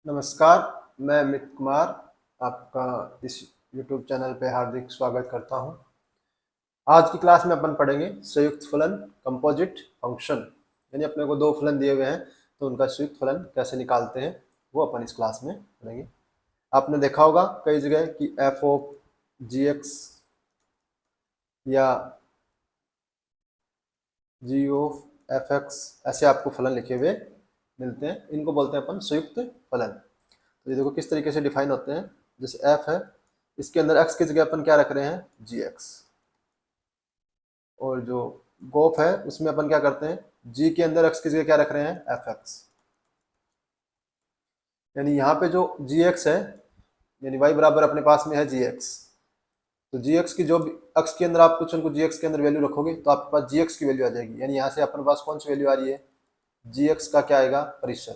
नमस्कार, मैं अमित कुमार आपका इस YouTube चैनल पे हार्दिक स्वागत करता हूं। आज की क्लास में अपन पढ़ेंगे संयुक्त फलन कंपोजिट फंक्शन। यानी अपने को दो फलन दिए हुए हैं तो उनका संयुक्त फलन कैसे निकालते हैं वो अपन इस क्लास में पढ़ेंगे। आपने देखा होगा कई जगह कि एफ ऑफ जी एक्स या जी ऑफ एफ एक्स ऐसे आपको फलन लिखे हुए मिलते हैं। इनको बोलते हैं अपन संयुक्त फलन। तो ये देखो किस तरीके से डिफाइन होते हैं। जैसे एफ है, इसके अंदर एक्स की जगह अपन क्या रख रहे हैं, जी एक्स। और जो गोफ है उसमें अपन क्या करते हैं, जी के अंदर एक्स की जगह क्या रख रहे हैं, एफ एक्स। यानी यहाँ पे जो जी एक्स है, यानी वाई बराबर अपने पास में है जी एक्स। तो जी एक्स की जो भी एक्स के अंदर आप कुछ उनको जी एक्स के अंदर वैल्यू रखोगे तो आपके पास जी एक्स की वैल्यू आ जाएगी। यानी यहाँ से अपने पास कौन सी वैल्यू आ रही है, जी एक्स का क्या आएगा, परिसर।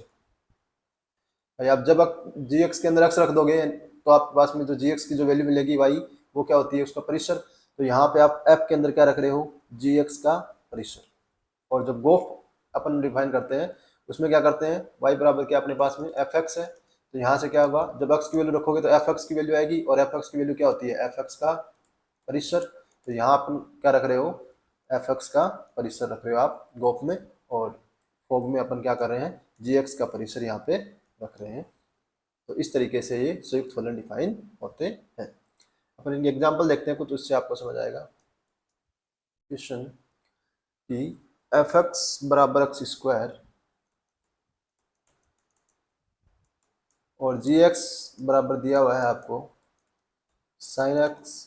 भाई आप जब जी एक्स के अंदर एक्स रख दोगे तो आपके पास में जो जी एक्स की जो वैल्यू मिलेगी वाई, वो क्या होती है, उसका परिसर। तो यहाँ पे आप एफ के अंदर क्या रख रहे हो, जी एक्स का परिसर। और जब गोफ अपन डिफाइन करते हैं उसमें क्या करते हैं, वाई बराबर क्या अपने पास में एफ एक्स है। तो यहाँ से क्या होगा, जब एक्स की वैल्यू रखोगे तो एफ एक्स की वैल्यू आएगी, और एफ एक्स की वैल्यू क्या होती है, एफ एक्स का परिसर। तो यहाँ अपन क्या रख रहे हो, एफ एक्स का परिसर रख रहे हो आप गोफ में, और फोग में अपन क्या कर रहे हैं, जी एक्स का परिसर यहाँ पे रख रहे हैं। तो इस तरीके से ये संयुक्त फलन डिफाइन होते हैं। अपन इनके एग्जाम्पल देखते हैं कुछ, उससे आपको समझ आएगा। क्वेश्चन कि एफ एक्स बराबर एक्स स्क्वायर और जी एक्स बराबर दिया हुआ है आपको साइन एक्स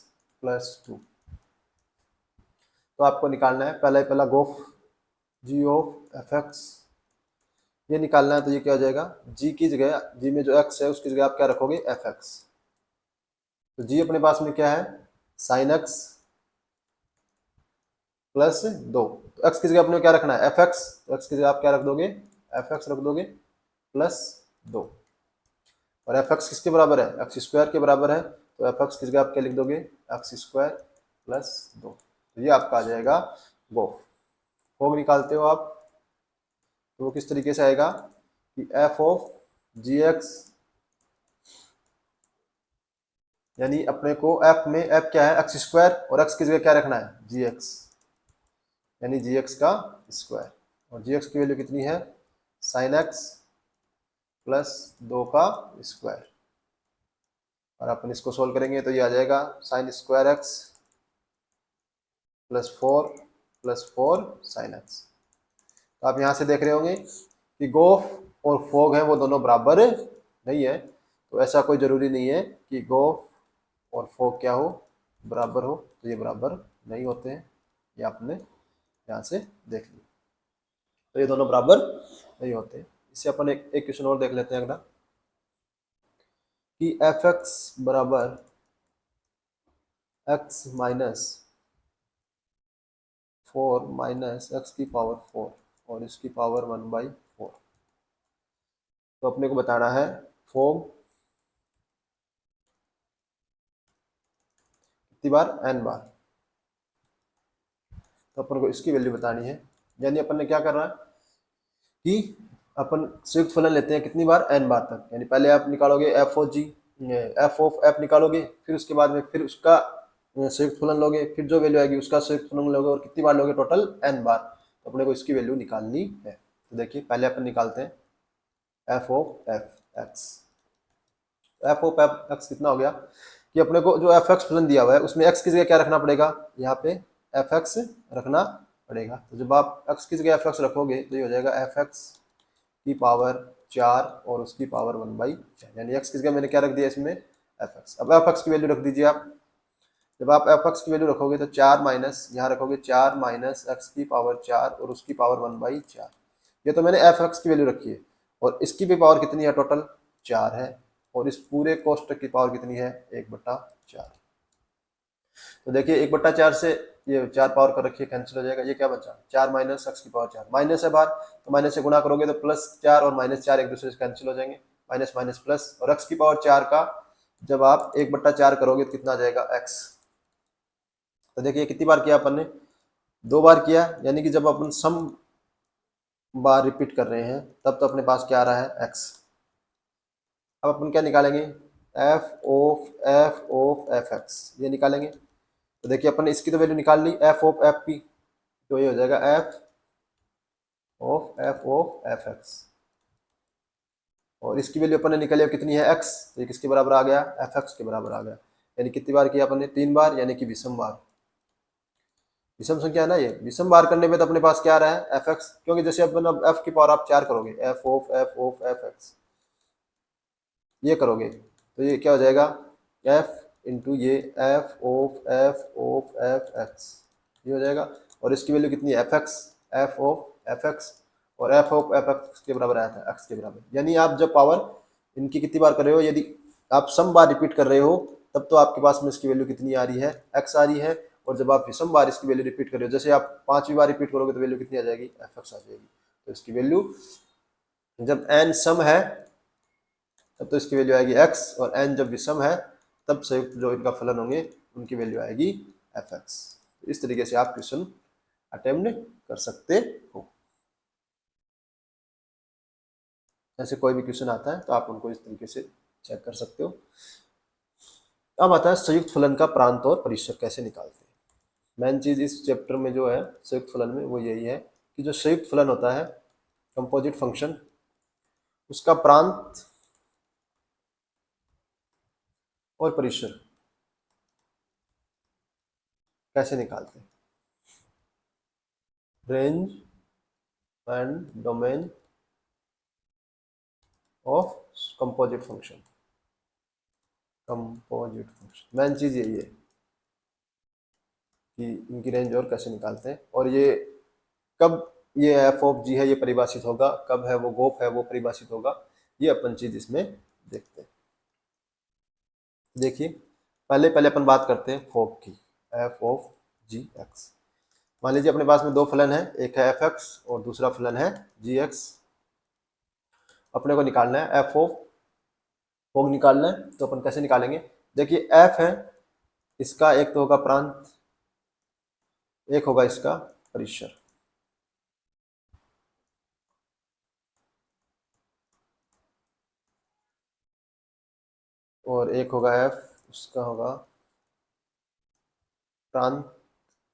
प्लस 2। तो आपको निकालना है पहला गोफ जी ऑफ एफ एक्स, ये निकालना है। तो ये क्या हो जाएगा, जी की जगह, जी में जो एक्स है उसकी जगह आप क्या रखोगे, एफ एक्स। तो जी अपने पास में क्या है, साइन एक्स प्लस 2। तो एक्स की जगह अपने क्या रखना है, एफ एक्स। तो एक्स की जगह आप क्या रख दोगे, एफ एक्स रख दोगे प्लस 2। और एफ एक्स किसके बराबर है, एक्स स्क्वायर के बराबर है। तो एफ एक्स की जगह आप क्या लिख दोगे, एक्स स्क्वायर प्लस 2। तो ये आपका आ जाएगा गोफ। फोग निकालते हो आप तो वो किस तरीके से आएगा कि एफ ऑफ जी एक्स, यानी अपने को एफ में एफ क्या है, एक्स स्क्वायर, और एक्स की जगह क्या रखना है, जी एक्स, यानी जी एक्स का स्क्वायर। और जी एक्स की वैल्यू कितनी है, साइन एक्स प्लस 2 का स्क्वायर। और अपन इसको सोल्व करेंगे तो ये आ जाएगा sine square x plus four sine x. तो आप यहाँ से देख रहे होंगे कि गोफ और फोग है वो दोनों बराबर नहीं है। तो ऐसा कोई ज़रूरी नहीं है कि गोफ और फोग क्या हो, बराबर हो। तो ये बराबर नहीं होते हैं, ये आपने यहाँ से देख लिया। तो ये दोनों बराबर नहीं होते। इससे अपन एक क्वेश्चन और देख लेते हैं अगला, कि एफ एक्स बराबर एक्स माइनस 4 माइनस एक्स की पावर 4 और इसकी पावर 1/4। तो अपने को बताना है फोग कितनी बार, n बार। तो अपन को इसकी वैल्यू बतानी है। यानी अपन ने क्या करना है कि अपन संयुक्त फलन लेते हैं कितनी बार, n बार तक। यानी पहले आप निकालोगे F of G, F of F निकालोगे, फिर उसके बाद में फिर उसका संयुक्त फलन लोगे, फिर जो वैल्यू आएगी उसका संयुक्त फलन लोगे, और कितनी बार लोगे, टोटल n बार। तो अपने को इसकी वैल्यू निकालनी है। तो देखिए पहले अपन निकालते हैं F of F x. F of F x कितना हो गया कि अपने को जो एफ एक्स फलन दिया हुआ है उसमें एक्स की जगह क्या रखना पड़ेगा, यहाँ पे एफ एक्स रखना पड़ेगा। तो जब आप एक्स की जगह एफ एक्स रखोगे तो ये हो जाएगा एफ एक्स की पावर 4 और उसकी पावर 1/4। यानी एक्स की जगह मैंने क्या रख दिया इसमें, एफ एक्स। अब एफ एक्स की वैल्यू रख दीजिए आप। जब आप एफ एक्स की वैल्यू रखोगे तो 4 माइनस, यहाँ रखोगे 4 माइनस एक्स की पावर 4 और उसकी पावर 1/4। ये तो मैंने एफ एक्स की वैल्यू रखी है, और इसकी भी पावर कितनी है, टोटल 4 है। और इस पूरे कोष्टक की पावर कितनी है, 1/4। तो देखिए 1/4 से ये 4 पावर कर रखिए, कैंसिल हो जाएगा। ये क्या बचा, 4 माइनस एक्स की पावर 4, माइनस है बाहर तो माइनस से गुणा करोगे तो +4 और -4 एक दूसरे से कैंसिल हो जाएंगे, माइनस माइनस प्लस। और एक्स की पावर 4 का जब आप 1/4 करोगे तो कितना आ जाएगा, एक्स। तो देखिए कितनी बार किया अपन ने, 2 बार किया। यानी कि जब अपन सम बार रिपीट कर रहे हैं तब तो अपने पास क्या आ रहा है, एक्स। अब अपन क्या निकालेंगे, एफ ऑफ ये निकालेंगे। तो देखिए अपन ने इसकी तो वैल्यू निकाल ली, एफ ऑफ एफ पी, तो ये हो जाएगा एफ एक्स। और इसकी वैल्यू अपन ने निकाली कितनी है, एक्स, तो ये किसके बराबर आ गया, एफ एक्स के बराबर आ गया। यानी कितनी बार किया अपन ने, 3 बार, यानी कि विषम बार। विषम संख्या है ना ये, विषम बार करने पे तो अपने पास क्या आ रहा है, एफ एक्स, क्योंकि जैसे अपन अब एफ की पावर आप 4 करोगे, एफ एफ एक्स ये करोगे, तो ये क्या हो जाएगा, एफ इंटू ये एफ एफ एक्स, ये हो जाएगा। और इसकी वैल्यू कितनी है, एफ ऑफ एफ एक्स, और एफ ऑफ एफ एक्स के बराबर आया था, एक्स के बराबर। यानी आप जब पावर इनकी कितनी बार कर रहे हो, यदि आप सम बार रिपीट कर रहे हो, तब तो आपके पास में इसकी वैल्यू कितनी आ रही है, एक्स आ रही है। और जब आप विषम बार इसकी वैल्यू रिपीट कर रहे हो, जैसे आप 5वीं बार रिपीट करोगे तो वैल्यू कितनी आ जाएगी, एफ एक्स आ जाएगी। तो इसकी वैल्यू जब एन सम है तब तो इसकी वैल्यू आएगी एक्स, और एन जब विषम है तब संयुक्त जो इनका फलन होंगे उनकी वैल्यू आएगी एफ एक्स। इस तरीके से आप क्वेश्चन अटेम्प्ट कर सकते हो। ऐसे कोई भी क्वेश्चन आता है तो आप उनको इस तरीके से चेक कर सकते हो। अब आता है संयुक्त फलन का प्रांत और परिसर कैसे निकालते हैं। मेन चीज इस चैप्टर में जो है संयुक्त फलन में, वो यही है कि जो संयुक्त फलन होता है, कंपोजिट फंक्शन, उसका प्रांत और परिसर कैसे निकालते हैं। Range and domain of composite function, main चीज यही है कि इनकी रेंज और कैसे निकालते हैं, और ये कब ये एफ ऑफ जी है ये परिभाषित होगा, कब है वो गोफ है वो परिभाषित होगा, ये अपन चीज इसमें देखते हैं। देखिए पहले अपन बात करते हैं फोक की, एफ ऑफ जी एक्स। मान लीजिए अपने पास में दो फलन है, एक है एफ एक्स और दूसरा फलन है जी एक्स। अपने को निकालना है एफ ऑफ फोक निकालना है, तो अपन कैसे निकालेंगे, देखिए एफ है, इसका एक तो होगा प्रांत, एक होगा इसका परिसर। और एक होगा एफ, उसका होगा प्रांत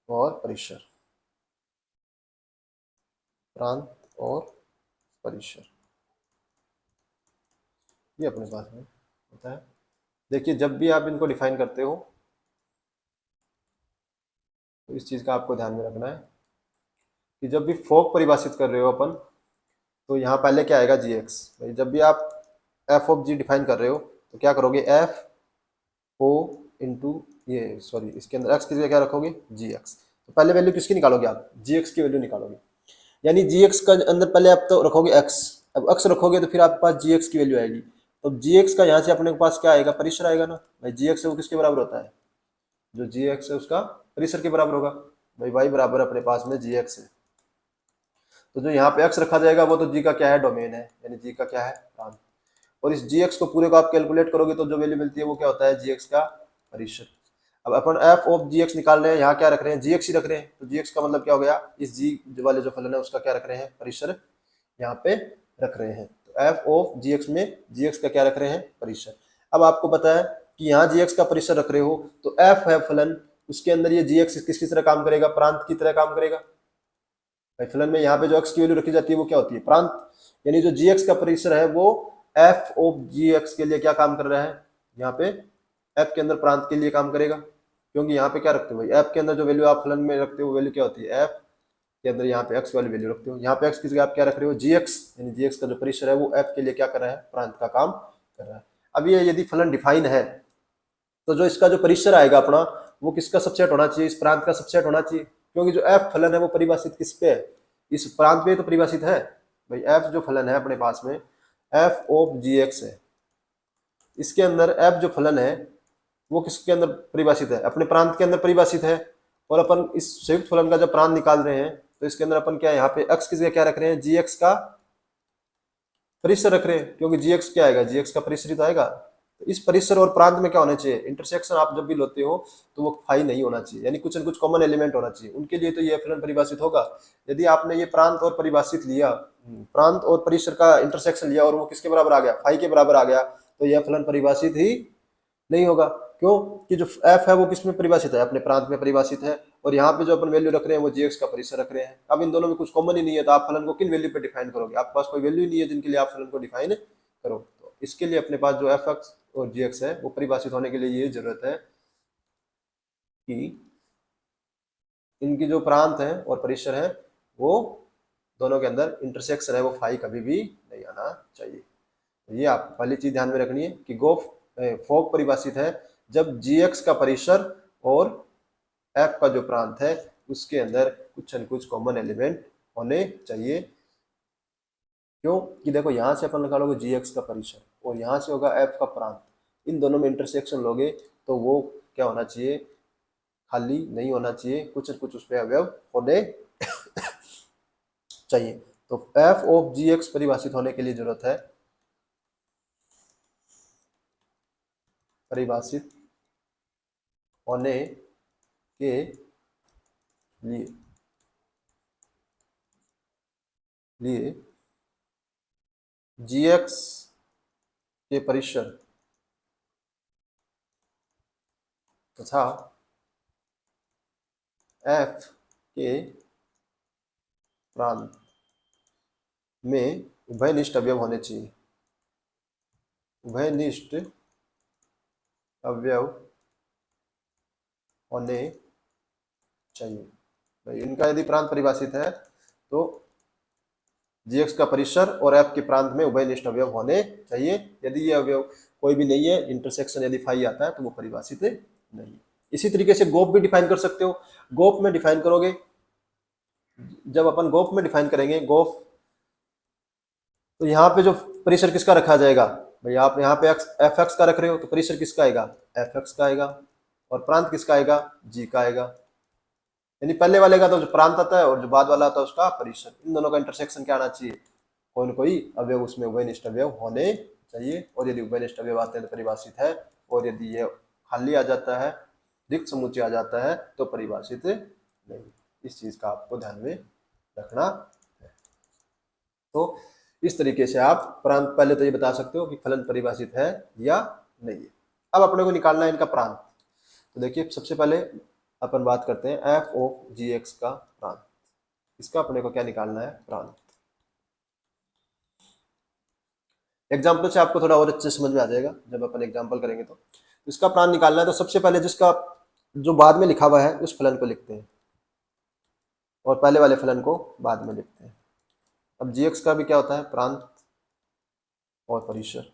और परिसर, प्रांत और परिसर, ये अपने पास में होता है। देखिए जब भी आप इनको डिफाइन करते हो तो इस चीज का आपको ध्यान में रखना है कि जब भी फोक परिभाषित कर रहे हो अपन, तो यहाँ पहले क्या आएगा, जी एक्स। भाई जब भी आप एफ ऑफ जी डिफाइन कर रहे हो तो क्या करोगे, एफ ओ इंटू ये सॉरी इसके अंदर एक्स की जगह क्या रखोगे, जी एक्स। तो पहले वैल्यू किसकी निकालोगे आप, जी एक्स की वैल्यू निकालोगे। यानी जी एक्स का अंदर पहले आप तो रखोगे एक्स, अब एक्स रखोगे तो फिर आपके पास जी एक्स की वैल्यू आएगी। तो जी एक्स का यहाँ से अपने पास क्या आएगा, परिसर आएगा ना भाई। जी एक्स है वो किसके बराबर होता है, जो जी एक्स है उसका परिसर के बराबर होगा। भाई वाई बराबर अपने पास में जी एक्स है, तो जो यहाँ पे एक्स रखा जाएगा वो तो जी का क्या है, डोमेन है, यानी जी का क्या है, प्रांत। और इस जी एक्स को पूरे को आप कैलकुलेट करोगे तो जो वैल्यू मिलती है वो क्या होता है, जी एक्स का परिसर। अब अपन एफ ऑफ जी एक्स निकाल रहे हैं, यहाँ क्या रख रहे हैं, जी एक्स ही रख रहे हैं, तो जी एक्स का मतलब क्या हो गया, इस जी वाले जो फलन है उसका क्या रख रहे हैं, परिसर यहाँ पे रख रहे हैं। तो एफ ऑफ जी एक्स में जी एक्स का क्या रख रहे हैं, परिसर। अब आपको पता है कि यहाँ जी एक्स का परिसर रख रहे हो, तो एफ है फलन, उसके अंदर ये जी एक्स किसकी तरह काम करेगा, प्रांत की तरह काम करेगा। फलन में यहाँ पे जो एक्स की वैल्यू रखी जाती है वो क्या होती है, प्रांत। यानी जो जी एक्स का परिसर है वो एफ ऑफ जी एक्स के लिए क्या काम कर रहा है, यहाँ पे एफ के अंदर प्रांत के लिए काम करेगा। क्योंकि यहाँ पे क्या रखते हो भाई, एफ के अंदर जो वैल्यू आप फलन में रखते हो वैल्यू क्या होती है, एफ के अंदर यहाँ पे एक्स वाली वैल्यू रखते हो। यहाँ पे एक्स की जगह आप क्या रख रहे हो, जी एक्स, यानी जी एक्स का जो परिसर है वो एफ के लिए क्या कर रहा है, प्रांत का काम कर रहा है। अब ये यदि फलन डिफाइन है तो जो इसका जो परिसर आएगा अपना, वो किसका सबसेट होना चाहिए, इस प्रांत का सबसेट होना चाहिए। क्योंकि जो एफ फलन है वो परिभाषित किस पे है, इस प्रांत पे तो परिभाषित है। भाई एफ जो फलन है अपने पास में एफ ऑफ जी एक्स है, इसके अंदर एफ जो फलन है वो किसके अंदर परिभाषित है, अपने प्रांत के अंदर परिभाषित है। और अपन इस संयुक्त फलन का जब प्रांत निकाल रहे हैं तो इसके अंदर अपन क्या है, यहाँ पे एक्स की जगह क्या रख रहे हैं, जी एक्स का परिसर रख रहे हैं। क्योंकि जी एक्स क्या आएगा, जी एक्स का परिसर ही तो आएगा। तो इस परिसर और प्रांत में क्या होना चाहिए, इंटरसेक्शन आप जब भी लेते हो तो वो फाई नहीं होना चाहिए, यानी कुछ न कुछ कॉमन एलिमेंट होना चाहिए, उनके लिए तो ये फलन परिभाषित होगा। यदि आपने ये प्रांत और परिभाषित लिया, प्रांत और परिसर का इंटरसेक्शन लिया और वो किसके बराबर आ गया, फाई के बराबर आ गया, तो यह फलन परिभाषित ही नहीं होगा। क्यों कि जो f है वो किस में परिभाषित है, अपने प्रांत में परिभाषित है, और यहाँ पे जो अपन वैल्यू रख रहे हैं वो gx का परिसर रख रहे हैं। अब इन दोनों में कुछ कॉमन ही नहीं है, तो आप फलन को किन वैल्यू पे डिफाइन करोगे? आपके पास कोई वैल्यू नहीं है जिनके लिए आप फलन को डिफाइन करो। तो इसके लिए अपने पास जो fx और gx है वो परिभाषित होने के लिए ये जरूरत है कि इनकी जो प्रांत है और परिसर है वो दोनों के अंदर इंटरसेक्शन है वो फाई कभी भी नहीं आना चाहिए। ये आप पहली चीज ध्यान में रखनी है कि फोक परिभाषित है जब gx का परिसर और f का जो प्रांत है उसके अंदर कुछ न कुछ कॉमन एलिमेंट होने चाहिए। क्यों कि देखो यहाँ से अपन निकालोगे gx का परिसर और यहाँ से होगा f का प्रांत, इन दोनों में इंटरसेक्शन लोगे तो वो क्या होना चाहिए, खाली नहीं होना चाहिए, कुछ न कुछ उस पर अवयव होने चाहिए। तो f ऑफ gx परिभाषित होने के लिए जरूरत है परिभाषित होने के लिए gx के परिसर तथा f के प्रांत में उभयनिष्ठ अवयव होने चाहिए। उभयनिष्ठ अवयव होने चाहिए। भाई इनका यदि प्रांत परिभाषित है तो gx का परिसर और f के प्रांत में उभयनिष्ठ अवयव होने चाहिए। यदि ये अवयव कोई भी नहीं है, इंटरसेक्शन यदि फाई आता है तो वो परिभाषित नहीं है। इसी तरीके से गोप भी डिफाइन कर सकते हो। गोप में डिफाइन करोगे, जब अपन गोप में डिफाइन करेंगे गोप, तो यहाँ पे जो परिसर किसका रखा जाएगा, भाई आप यहाँ पे एफ एक्स का रख रहे हो तो परिसर किसका आएगा, एफ एक्स का आएगा, और प्रांत किसका आएगा, जी का आएगा। यानी पहले वाले का तो जो प्रांत आता है और जो बाद वाला आता है उसका परिसर, इन दोनों का इंटरसेक्शन क्या आना चाहिए, कोई न कोई अवयव उसमें उभयनिष्ठ अवयव होने चाहिए। और यदि उभयनिष्ठ अवयव आते हैं तो परिभाषित है, और यदि ये खाली आ जाता है, रिक्त समुच्चय आ जाता है तो परिभाषित नहीं। इस चीज का आपको ध्यान में रखना है। तो इस तरीके से आप प्रांत पहले तो ये बता सकते हो कि फलन परिभाषित है या नहीं है। अब अपने को निकालना है इनका प्रांत। तो देखिए सबसे पहले अपन बात करते हैं एफ ऑफ जी एक्स का प्रांत। इसका अपने को क्या निकालना है, प्रांत। एग्जाम्पल से आपको थोड़ा और अच्छे समझ में आ जाएगा जब अपन एग्जाम्पल करेंगे। तो इसका प्रांत निकालना है तो सबसे पहले जिसका जो बाद में लिखा हुआ है उस फलन को लिखते हैं और पहले वाले फलन को बाद में लिखते हैं। अब जी एक्स का भी क्या होता है, प्रांत और परिसर,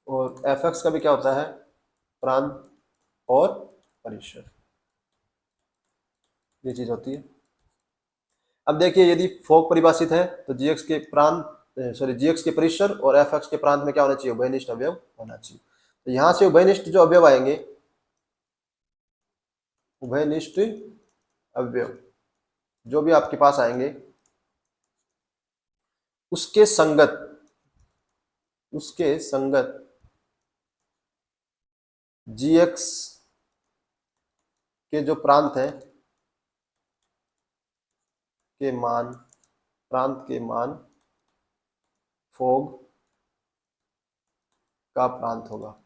और एफ एक्स का भी क्या होता है, प्रांत और परिसर, ये चीज होती है। अब देखिए यदि फोक परिभाषित है तो जीएक्स के प्रांत जीएक्स के परिसर और एफ एक्स के प्रांत में क्या होना चाहिए, उभयनिष्ठ अवयव होना चाहिए। तो यहां से उभयनिष्ठ जो अवयव आएंगे, उभयनिष्ठ अवयव जो भी आपके पास आएंगे उसके संगत जीएक्स के जो प्रांत है के मान, प्रांत के मान फोग का प्रांत होगा,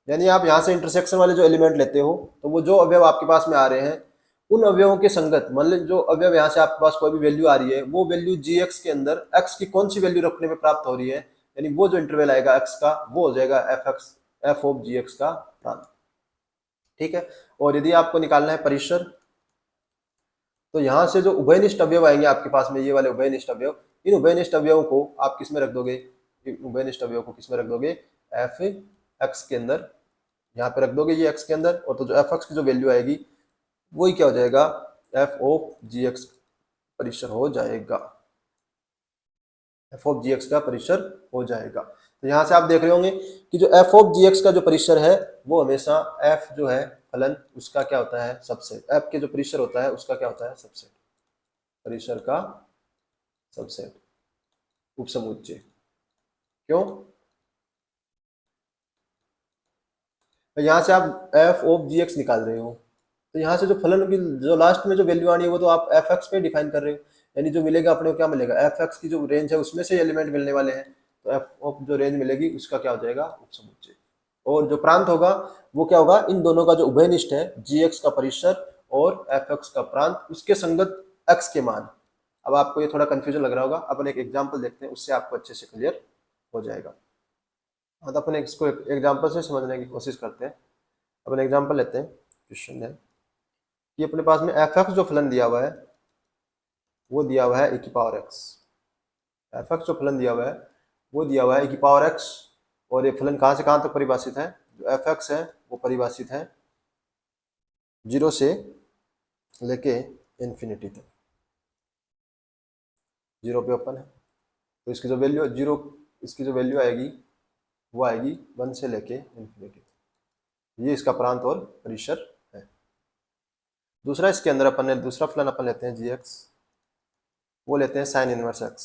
यानी आप यहां से इंटरसेक्शन वाले जो एलिमेंट लेते हो तो वो जो अवयव आपके पास में आ रहे हैं उन अवयवों के संगत, मतलब जो अवयव यहाँ से आपके पास कोई भी वैल्यू आ रही है वो वैल्यू जीएक्स के अंदर एक्स की कौन सी वैल्यू रखने में प्राप्त हो रही है, यानी वो जो इंटरवल आएगा एक्स का वो हो जाएगा एफ ऑफ जीएक्स का प्रांत। ठीक है। और यदि आपको निकालना है परिसर, तो यहां से जो उभयनिष्ठ अवयव आएंगे आपके पास में, ये वाले उभयनिष्ठ अवयव, इन उभयनिष्ठ अवयवों को आप किस में रख दोगे, उभयनिष्ठ अवयव को किस में रख दोगे, एफ एक्स के अंदर, यहाँ पे रख दोगे ये एक्स के अंदर, और तो जो एफ एक्स की जो वैल्यू आएगी वही क्या हो जाएगा, एफ ऑफ जी एक्स परिसर हो जाएगा, एफ ऑफ जी एक्स का परिसर हो जाएगा। तो यहाँ से आप देख रहे होंगे कि जो एफ ऑफ जी एक्स का जो परिसर है वो हमेशा एफ जो है फलन उसका क्या होता है, सबसेट। एफ के जो परिसर होता है उसका क्या होता है, सबसेट, परिसर का सबसेट, उपसमुच्चय। क्यों, तो यहाँ से आप एफ ऑफ जी एक्स निकाल रहे हो तो यहाँ से जो फलन की जो लास्ट में जो वैल्यू आनी है वो तो आप एफ एक्स पे डिफाइन कर रहे हो। यानी जो मिलेगा अपने को क्या मिलेगा, एफ एक्स की जो रेंज है उसमें से एलिमेंट मिलने वाले हैं, तो एफ ऑफ जो रेंज मिलेगी उसका क्या हो जाएगा, उपसमुच्चय। और जो प्रांत होगा वो क्या होगा, इन दोनों का जो उभयनिष्ठ है जी एक्स का परिसर और एफ एक्स का प्रांत, उसके संगत एक्स के मान। अब आपको ये थोड़ा कंफ्यूजन लग रहा होगा, अपन एक एग्जांपल देखते हैं, उससे आपको अच्छे से क्लियर हो जाएगा। हाँ, तो अपन इसको एक एग्जांपल से समझने की कोशिश करते हैं। अपन एग्जांपल लेते हैं, क्वेश्चन है कि अपने पास में एफ एक्स जो फलन दिया हुआ है वो दिया हुआ है e की पावर x। एफ एक्स जो फलन दिया हुआ है वो दिया हुआ है e की पावर x, और ये फलन कहाँ से कहाँ तक परिभाषित है, जो एफ एक्स है वो परिभाषित है 0 से लेके इन्फिनिटी तक, 0 पे ओपन है, तो इसकी जो वैल्यू 0, इसकी जो वैल्यू आएगी वो आएगी 1 से लेके इन्फिनिटी तक। ये इसका प्रांत और परिसर है। दूसरा इसके अंदर अपन ने दूसरा फलन अपन लेते हैं जी एक्स, वो लेते हैं साइन इनवर्स एक्स।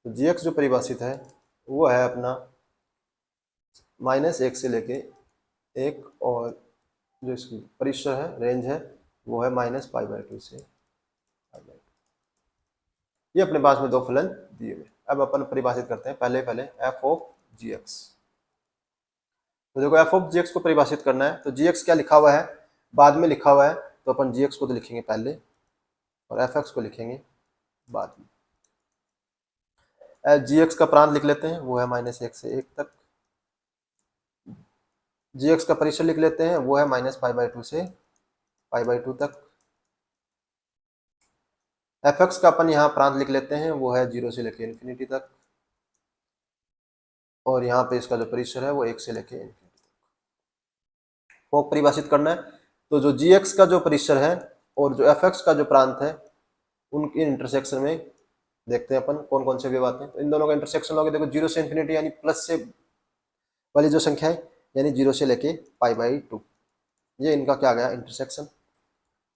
तो जी एक्स जो परिभाषित है वो है अपना -1 से लेके 1, और जो इसकी परिसर है, रेंज है, वो है -π/2 से π/2। ये अपने पास में दो फलन दिए हुए। अब अपन परिभाषित करते हैं पहले एफ ऑफ जी एक्स। तो देखो एफ ऑफ जी एक्स को परिभाषित करना है, तो जी एक्स क्या लिखा हुआ है, बाद में लिखा हुआ है, तो अपन जी एक्स को तो लिखेंगे पहले और एफ एक्स को लिखेंगे बाद में। जी एक्स का प्रांत लिख लेते हैं, वो है -1 से 1 तक। जी एक्स का परिसर लिख लेते हैं, वो है -π/2 से π/2 तक। एफ एक्स का अपन यहाँ प्रांत लिख लेते हैं, वो है 0 से लेके इन्फिनिटी तक, और यहाँ पे इसका जो परिसर है वो 1 से लेके इन्फिनिटी तक को परिभाषित करना है। तो जो जी एक्स का जो परिसर है और जो एफ एक्स का जो प्रांत है, उनके इंटरसेक्शन में देखते हैं अपन कौन कौन से वेव आते हैं। तो इन दोनों का इंटरसेक्शन लोगे, देखो 0 से इन्फिनिटी यानी प्लस से वाली जो संख्या है, यानी 0 से लेके π/2, ये इनका क्या गया इंटरसेक्शन।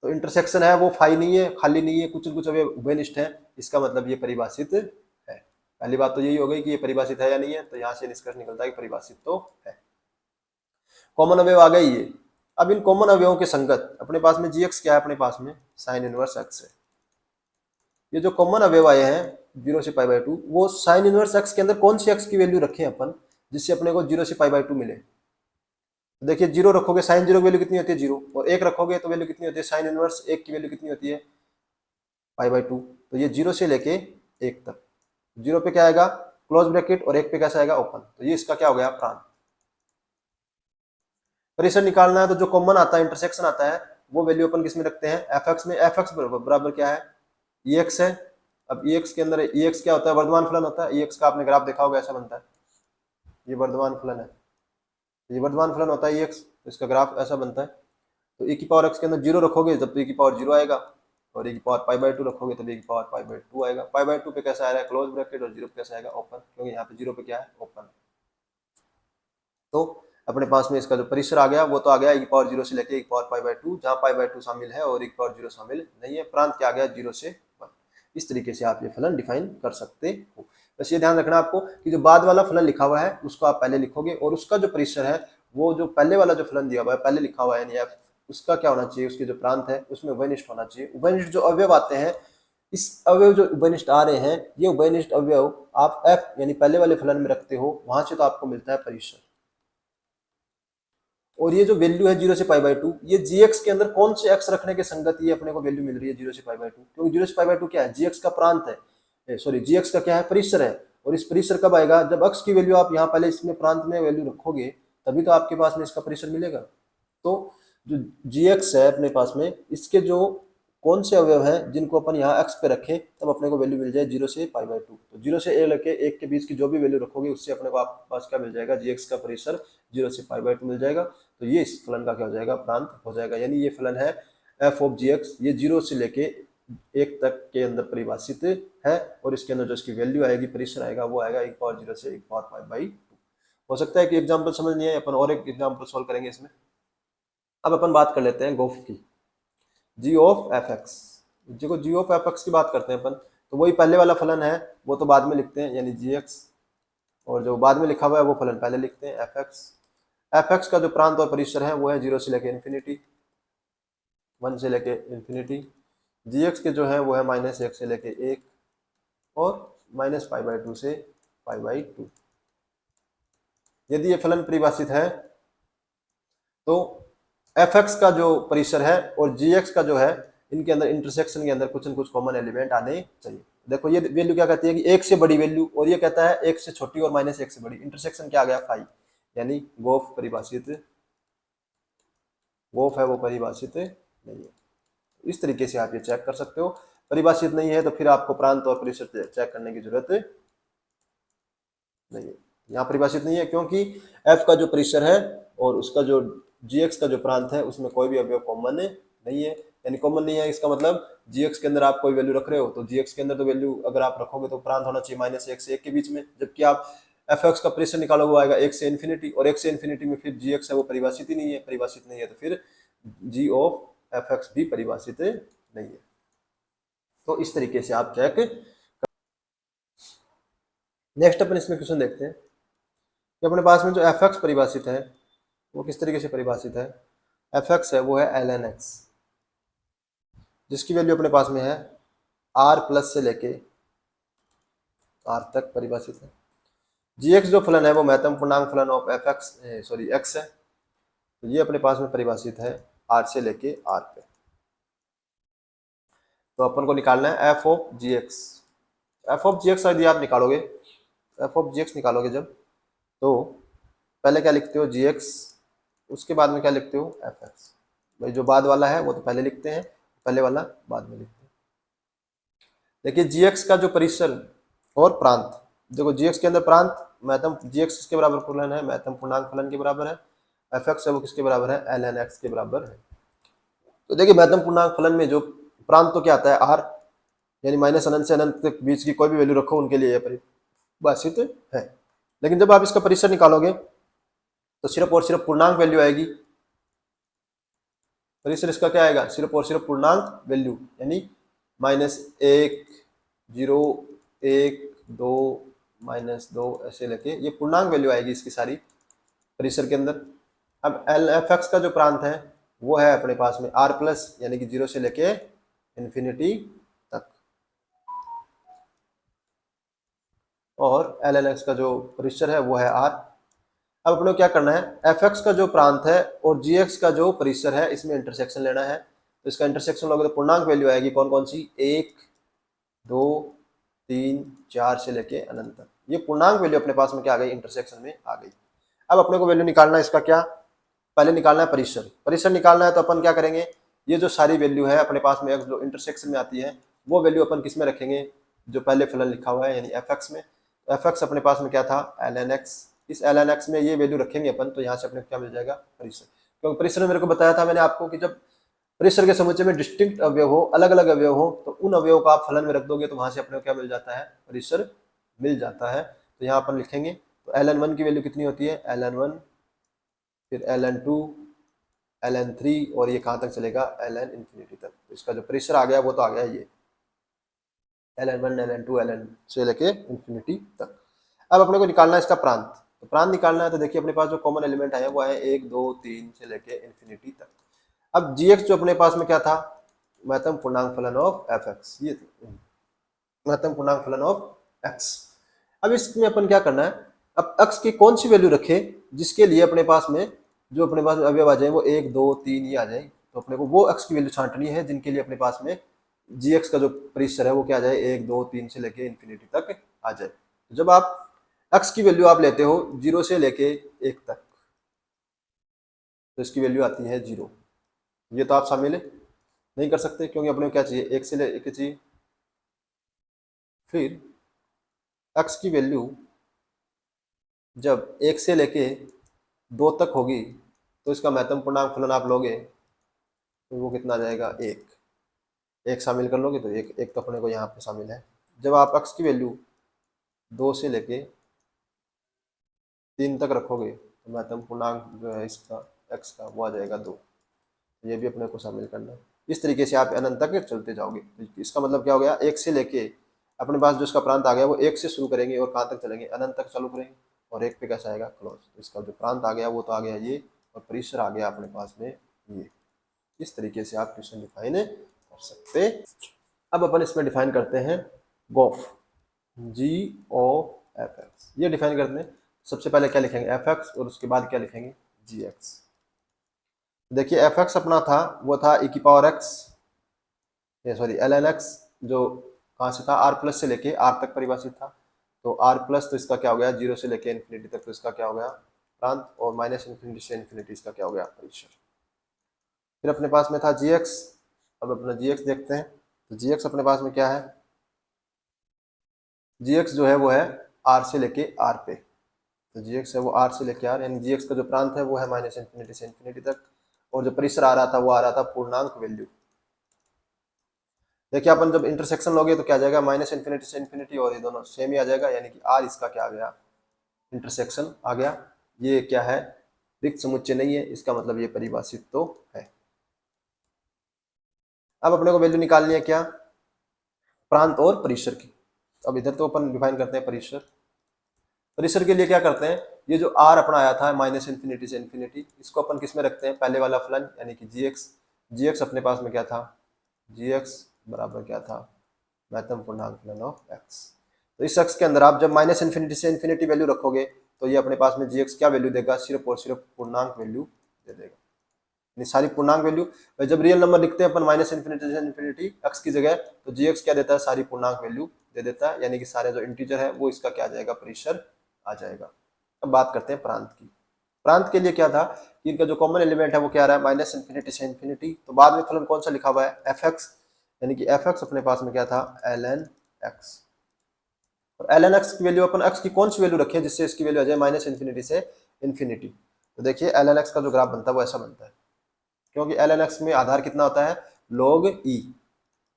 तो इंटरसेक्शन है वो फाई नहीं है, खाली नहीं है, कुछ न कुछ उभयनिष्ठ है, इसका मतलब ये परिभाषित है। पहली बात तो यही हो गई कि ये परिभाषित है या नहीं है, तो यहाँ से निष्कर्ष निकलता है कि परिभाषित तो है। कॉमन अवयव आ गई ये। अब इन कॉमन अवयवों के संगत अपने पास में जी एक्स क्या है, अपने पास में साइन इनवर्स एक्स है। ये जो कॉमन अवयव आए हैं 0 से π/2, वो साइन इनवर्स एक्स के अंदर कौन सी एक्स की वैल्यू रखें अपन, जिससे अपने को 0 से π/2 मिले। तो देखिए 0 रखोगे, साइन 0 की वैल्यू कितनी होती है 0, और 1 रखोगे तो वैल्यू कितनी होती है, साइन इनवर्स 1 की वैल्यू कितनी होती है π/2। तो ये 0 से लेके 1 तक, 0 पे क्या आएगा क्लोज ब्रैकेट, और 1 पे कैसा आएगा ओपन, तो ये इसका क्या हो गया प्रांत। परिसर निकालना है तो जो कॉमन आता है, इंटरसेक्शन आता है, वो वैल्यू अपन किस में रखते हैं, एफ एक्स में। एफ एक्स बराबर क्या है, ई एक्स है। अब ई एक्स के अंदर ई एक्स क्या होता है, वर्धमान फलन होता है। ई एक्स का आपने ग्राफ देखा होगा, ऐसा बनता है, ये वर्धमान फलन है, ये वर्धमान फलन होता है ई एक्स, इसका ग्राफ ऐसा बनता है। तो e की पावर x के अंदर 0 रखोगे जब तो e की पावर 0 आएगा, और e की पावर π/2 रखोगे तब e की पावर π/2 आएगा। π/2 पे कैसा आ रहा है क्लोज ब्रैकेट, और 0 पे कैसा आएगा ओपन, क्योंकि यहाँ पे 0 पे क्या है ओपन। तो अपने पास में इसका जो परिसर आ गया वो तो आ गया e की पावर 0 से लेके e की पावर π/2, जहाँ π/2 शामिल है और e की पावर 0 शामिल नहीं है। प्रांत क्या आ गया 0 से 1। इस तरीके से आप ये फलन डिफाइन कर सकते हो। बस ये ध्यान रखना आपको कि जो बाद वाला फलन लिखा हुआ है उसको आप पहले लिखोगे, और उसका जो परिसर है वो जो पहले वाला जो फलन दिया हुआ है पहले लिखा हुआ है, यानी उसका क्या होना चाहिए, उसके जो प्रांत है उसमें उभयनिष्ठ होना चाहिए। उभयनिष्ठ जो अवयव आते हैं, इस अवयव जो उभयनिष्ठ आ रहे हैं, ये उभयनिष्ठ अवयव आप f यानी पहले वाले फलन में रखते हो, वहां से तो आपको मिलता है परिसर। और ये जो वैल्यू है 0 से π/2, ये gx के अंदर कौन से x रखने के संगत ये अपने को वैल्यू मिल रही है 0 से π/2, क्योंकि 0 से π/2 क्या है, gx का प्रांत है, सॉरी gx का क्या है परिसर है। और इस परिसर कब आएगा, जब x की वैल्यू आप यहाँ पहले इसमें प्रांत में वैल्यू रखोगे, तभी तो आपके पास में इसका परिसर मिलेगा। तो जो gx है अपने पास में, इसके जो कौन से अवयव हैं जिनको अपन यहाँ x पे रखें, तब अपने को वैल्यू मिल जाए 0 से π/2। तो 0 से a लेके 1 के बीच की जो भी वैल्यू रखोगे, उससे अपने को आपके पास क्या मिल जाएगा, gx का परिसर 0 से π/2 मिल जाएगा। तो ये इस फलन का क्या हो जाएगा, प्रांत हो जाएगा। यानी ये फलन है f ऑफ gx, ये 0 से लेके 1 तक के अंदर परिभाषित है, और इसके अंदर जो इसकी वैल्यू आएगी, परिसर आएगा, वो आएगा 1 पावर 0 से 1 पावर π/2। हो सकता है कि एग्जाम्पल समझ नहीं है, अपन और एक एग्जाम्पल सोल्व करेंगे इसमें। अब अपन बात कर लेते हैं गोफ की, जी ऑफ एफ एक्स। देखो जी ऑफ एफ एक्स की बात करते हैं अपन, तो वही पहले वाला फलन है वो तो बाद में लिखते हैं, यानी जी एक्स, और जो बाद में लिखा हुआ है वो फलन पहले लिखते हैं एफ एक्स। एफ एक्स का जो प्रांत और परिसर है वो है 0 से लेके इन्फिनिटी, 1 से लेके इन्फिनिटी। जी एक्स के जो है वो है -1 से लेके 1 और -π/2 से π/2। यदि ये फलन परिभाषित है तो एफ एक्स का जो परिसर है और जी एक्स का जो है, इनके अंदर इंटरसेक्शन के अंदर कुछ न कुछ कॉमन एलिमेंट आने चाहिए। देखो ये वैल्यू क्या कहती है कि 1 से बड़ी वैल्यू, और ये कहता है 1 से छोटी और -1 से बड़ी। इंटरसेक्शन क्या आ गया, फाई, यानी गोफ परिभाषित, गोफ है वो परिभाषित नहीं है। इस तरीके से आप ये चेक कर सकते हो। परिभाषित नहीं है तो फिर आपको प्रांत और परिसर चेक करने की जरूरत नहीं है। यहाँ परिभाषित नहीं है क्योंकि एफ का जो परिसर है और उसका जो जी एक्स का जो प्रांत है उसमें कोई भी अवयव कॉमन नहीं है। यानी कॉमन नहीं है इसका मतलब जी एक्स के अंदर आप कोई वैल्यू रख रहे हो तो जी एक्स के अंदर तो वैल्यू अगर आप रखोगे तो प्रांत होना चाहिए -1 से 1 के बीच में, जबकि आप एफ एक्स का परिसर निकालोगे वो आएगा 1 से इन्फिनिटी, और 1 से इन्फिनिटी में फिर जी एक्स है वो परिभाषित ही नहीं है। परिभाषित नहीं है तो फिर जी ऑफ एफ एक्स भी परिभाषित नहीं है। तो इस तरीके से आप चेक। नेक्स्ट अपन इसमें क्वेश्चन देखते हैं कि अपने पास में जो एफ एक्स परिभाषित है वो किस तरीके से परिभाषित है। एफ एक्स है वो है एल एन एक्स, जिसकी वैल्यू अपने पास में है आर प्लस से लेके आर तक परिभाषित है। जी एक्स जो फलन है वो महत्तम पूर्णांक फलन of F x sorry x है, तो ये अपने पास में परिभाषित है आर से लेके आर पे। तो अपन को निकालना है F of G X. F of G X यदि आप निकालोगे, एफ ऑफ जी एक्स निकालोगे जब, तो पहले क्या लिखते हो, जी एक्स, उसके बाद में क्या लिखते हो, एफ एक्स। भाई जो बाद वाला है वो तो पहले लिखते हैं, पहले वाला बाद में लिखते हैं। देखिए जी एक्स का जो परिसर और प्रांत, देखो जी एक्स के अंदर प्रांत महत्तम जी एक्स किसके बराबर फलन है, महत्तम पूर्णांक फलन के बराबर है। एफ एक्स है वो किसके बराबर है, एल एन एक्स के बराबर है। तो देखिए महत्तम पूर्णांक फलन में जो प्रांत तो क्या आता है, आर, यानी -अनंत से अनंत के बीच की कोई भी वैल्यू रखो उनके लिए परिभाषित है। लेकिन जब आप इसका परिसर निकालोगे तो सिर्फ और सिर्फ पूर्णांक वैल्यू आएगी। परिसर इसका क्या आएगा, सिर्फ और सिर्फ पूर्णांक वैल्यू, यानी -1, 0, 1, 2, -2 ऐसे लेके ये पूर्णांक वैल्यू आएगी इसकी सारी परिसर के अंदर। अब एल एफ एक्स का जो प्रांत है वो है अपने पास में आर प्लस, यानी कि 0 से लेके इन्फिनिटी तक, और एल एन एक्स का जो परिसर है वो है आर। अब अपने को क्या करना है, एफ एक्स का जो प्रांत है और जी एक्स का जो परिसर है इसमें इंटरसेक्शन लेना है। तो इसका इंटरसेक्शन लोगे तो पूर्णांक वैल्यू आएगी कौन कौन सी, 1, 2, 3, 4 से लेके अनंत तक। ये पूर्णांक वैल्यू अपने पास में क्या आ गई, इंटरसेक्शन में आ गई। अब अपने को वैल्यू निकालना है इसका, क्या पहले निकालना है परिसर। परिसर निकालना है तो अपन क्या करेंगे, ये जो सारी वैल्यू है अपने पास में जो इंटरसेक्शन में आती है वो वैल्यू अपन किस में रखेंगे, जो पहले फलन लिखा हुआ है यानी एफ एक्स में। एफ एक्स अपने पास में क्या था, एल एन एक्स। इस एल एन एक्स में ये वैल्यू रखेंगे अपन, तो यहाँ से अपने को क्या मिल जाएगा, परिसर। क्योंकि परिसर में मेरे को बताया था मैंने आपको कि जब परिसर के समुच्चय में डिस्टिंक्ट अवयव हो, अलग अलग अवयव हो, तो उन अवयवों को आप फलन में रख दोगे तो वहां से अपने को क्या मिल जाता है, परिसर मिल जाता है। तो यहाँ अपन लिखेंगे, तो एल एन वन की वैल्यू कितनी होती है, एल एन वन, फिर L N two, L N three, और ये कहाँ तक चलेगा, एल एन इन्फिनिटी तक। तो इसका जो प्रेशर आ गया वो तो आ गया ये L N one, L N two, L N से लेके इन्फिनिटी तक। अब अपने को निकालना है इसका प्रांत। तो प्रांत निकालना है तो देखिए अपने पास जो कॉमन एलिमेंट आया वो है 1, 2, 3 से लेके इन्फिनिटी तक। अब जी एक्स जो अपने पास में क्या था, महत्तम पूर्णांक फलन ऑफ एफ एक्स, ये महत्तम पूर्णांक फलन ऑफ एक्स। अब इसमें अपन क्या करना है, अब एक्स की कौन सी वैल्यू रखे जिसके लिए अपने पास में जो अपने पास अवयव आ जाए वो 1, 2, 3 ये आ जाए। तो अपने को वो एक्स की वैल्यू छांटनी है जिनके लिए अपने पास में जी एक्स का जो परिसर है वो क्या आ जाए, 1, 2, 3 से लेके इन्फिनिटी तक आ जाए। तो जब आप एक्स की वैल्यू आप लेते हो 0 से लेके 1 तक, तो इसकी वैल्यू आती है 0। ये तो आप शामिल नहीं कर सकते क्योंकि अपने को क्या चाहिए, 1 से लेके चाहिए। फिर एक्स की वैल्यू जब 1 से लेके 2 तक होगी तो इसका महत्तम पूर्णांक फलन आप लोगे तो वो कितना आ जाएगा, 1। 1 शामिल कर लोगे तो 1 तो अपने को यहाँ पे शामिल है। जब आप एक्स की वैल्यू 2 से लेके 3 तक रखोगे तो महत्तम पूर्णांक जो है इसका एक्स का वो आ जाएगा 2। ये भी अपने को शामिल करना है। इस तरीके से आप अनंत तक चलते जाओगे। इसका मतलब क्या हो गया, 1 से लेके अपने पास जो इसका प्रांत आ गया वो 1 से शुरू करेंगे और कहाँ तक चलेंगे, अनंत तक चालू करेंगे, और 1 पे कैसा आएगा, क्लोज। तो इसका जो प्रांत आ गया वो तो आ गया ये, और परिसर आ गया अपने पास में ये। इस तरीके से आप क्वेश्चन डिफाइन कर सकते। अब अपन इसमें डिफाइन करते हैं गोफ, GOFX, ये डिफाइन करते हैं। सबसे पहले क्या लिखेंगे, fx, और उसके बाद क्या लिखेंगे, gx। देखिए fx अपना था, वो था e की power x, sorry ln x, जो कहाँ से था, r प्लस से लेके r तक परिभाषित था। तो r प्लस, तो इसका क्या हो गया, 0 से लेके इन्फिनिटी तक, तो इसका क्या हो गया प्रांत, और माइनस इन्फिनिटी से इन्फिनिटी इसका क्या हो गया, परिसर। फिर अपने पास में था gx। अब अपना gx देखते हैं। तो gx अपने पास में क्या है, gx जो है वो है r से लेके r पे। तो gx है वो r से लेके r, यानी gx का जो प्रांत है वो है माइनस इन्फिनिटी से इन्फिनिटी तक, और जो परिसर आ रहा था वो आ रहा था पूर्णांक वैल्यू। देखिए अपन जब इंटरसेक्शन लोगे तो क्या आ जाएगा, माइनस इन्फिनिटी से इन्फिनिटी, और ये दोनों सेम ही आ जाएगा, यानी कि r इसका क्या आ गया, इंटरसेक्शन आ गया। ये क्या है, रिक्त समुच्चय नहीं है, इसका मतलब ये परिभाषित तो है। अब अपने को वैल्यू निकालनी है क्या, प्रांत और परिसर की। अब इधर तो अपन डिफाइन करते हैं परिसर। परिसर के लिए क्या करते हैं, ये जो r अपना आया था माइनस इन्फिनिटी से इन्फिनिटी, इसको अपन किस में रखते हैं, पहले वाला फलन यानी कि gx। gx अपने पास में क्या था, gx बराबर क्या था, महत्तम पूर्णांक फलन ऑफ x। तो इस x के अंदर आप जब माइनस इन्फिनिटी से इन्फिनिटी वैल्यू रखोगे तो ये अपने पास में gx क्या वैल्यू देगा, सिर्फ और सिर्फ पूर्णांक वैल्यू दे देगा, यानी सारी पूर्णांक वैल्यू। जब रियल नंबर लिखते हैं अपन माइनस इन्फिनिटी से इन्फिनिटी x की जगह, तो gx क्या देता है, सारी पूर्णांक वैल्यू दे देता है, यानी कि सारे जो इंटीजर है वो इसका क्या आ जाएगा, परिसर आ जाएगा। अब बात करते हैं प्रांत की। प्रांत के लिए क्या था कि इनका जो कॉमन एलिमेंट है वो क्या आ रहा है, माइनस इन्फिनिटी से इन्फिनिटी। तो बाद में फलन कौन सा लिखा हुआ है, fx, यानी कि fx अपने पास में क्या था, ln x। और ln x की वैल्यू अपन x की कौन सी वैल्यू रखें जिससे इसकी वैल्यू आ जाए माइनस इन्फिनिटी से इन्फिनिटी। तो देखिए ln x का जो ग्राफ बनता है वो ऐसा बनता है, क्योंकि ln x में आधार कितना होता है, log e,